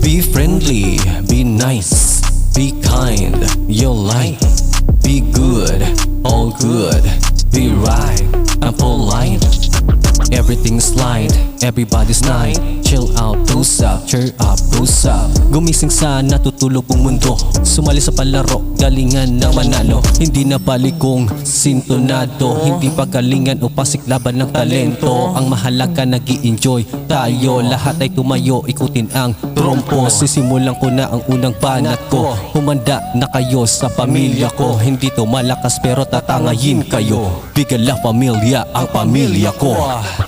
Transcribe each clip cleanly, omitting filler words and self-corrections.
Be friendly, be nice, be kind, you're light. Be good, all good, be right, I'm polite. Everything's light, everybody's night. Chill out, boost up, cheer up, boost up. Gumising sa natutulog kong mundo, sumali sa palaro, galingan ng manalo. Hindi na balikong sintonado, hindi pagalingan o pasiklaban ng talento. Ang mahalaga nag-i-enjoy tayo, lahat ay tumayo, ikutin ang trompo. Sisimulan ko na ang unang banat ko, humanda na kayo sa pamilya ko. Hindi to malakas pero tatangayin kayo. Viga la Familia, ang pamilya ko.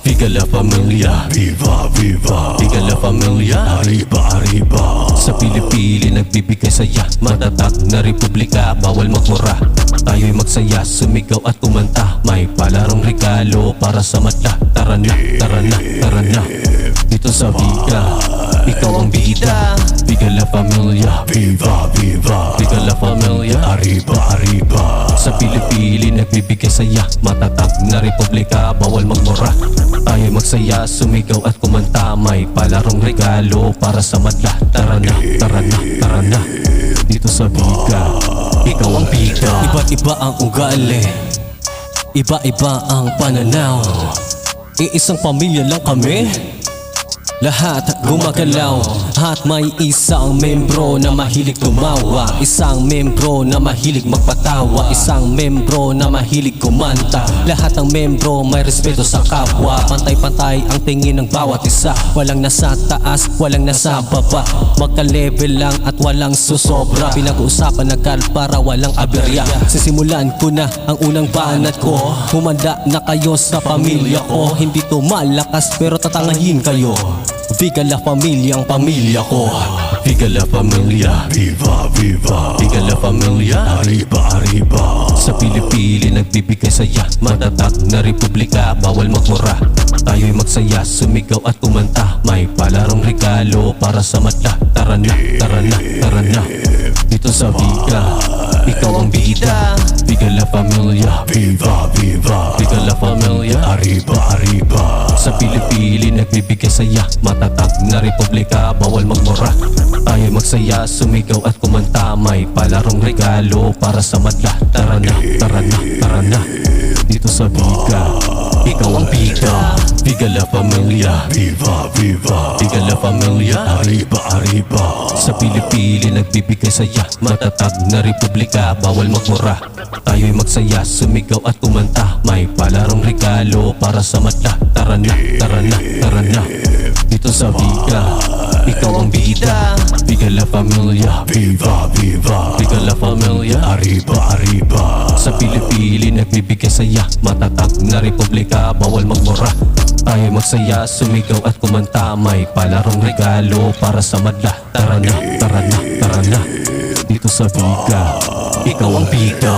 Viga la Familia, Viva, viva. Viga la Familia, Arriba, arriba. sa Pili-Pili nagbibigay saya, matatag na republika, bawal magmura. Tayo'y magsaya, sumigaw at kumanta, may palarong regalo para sa mata. Tara na, tara na, tara na, dito sa Viga, ikaw ang bida. Viga la Familia, Viva, viva. Viga la Familia, Arriba, arriba. sa Pili-Pili nagbibigay saya, matatag na republika, bawal magmura. Tayo'y magsaya, sumigaw at kumanta, may palarong regalo para sa madla. Tara na, tara na, tara na, dito sa Viga, ikaw ang bida. Iba't iba ang ugali, iba-iba ang pananaw. Iisang pamilya lang kami, lahat gumagalaw. At may isang membro na mahilig tumawa, isang membro na mahilig magpatawa, isang membro na mahilig kumanta. Lahat ng membro may respeto sa kapwa, pantay-pantay ang tingin ng bawat isa. Walang nasa taas, walang nasa baba, magka-level lang at walang susobra. Pinag-uusapan agad para walang aberya. Sisimulan ko na ang unang banat ko, humanda na kayo sa pamilya ko. Hindi to malakas pero tatangayin kayo. Viga la Familia, ang pamilya ko. Viga la Familia, Viva, viva. Viga la Familia, Arriba, arriba. sa Pili-Pili nagbibigay saya, matatag na republika, bawal magmura. Tayo'y magsaya, sumigaw at kumanta, may palarong regalo para sa mata. Tara na, tara na, tara na, dito sa Viga, ikaw ang bida. Viga la Familia, Viva, viva. Viga la Familia, Arriba, arriba. sa Pili-Pili nagbibigay saya, matatag na republika, bawal magmura. Tayo'y magsaya, sumigaw at kumanta, may palarong regalo para sa madla. Tara na, tara na, tara na, dito sa Viga, ikaw ang bida. Viga la Familia, Viva, viva. Viga la Familia, Arriba, arriba. sa Pili-Pili nagbibigay saya, matatag na republika, bawal magmura. Tayo'y magsaya, sumigaw at kumanta, may palarong regalo para sa madla. Tara na, tara na, tara na, dito sa Viga, ikaw ang bida. Viga la Familia, Viva, viva. Viga la Familia, Arriba, arriba. sa Pili-Pili nagbibigay saya, matatag na republika, bawal magmura. Tayo'y magsaya, sumigaw at kumanta, may palarong regalo para sa madla. Tara na, tara na, tara na, dito sa Viga, ikaw ang bida.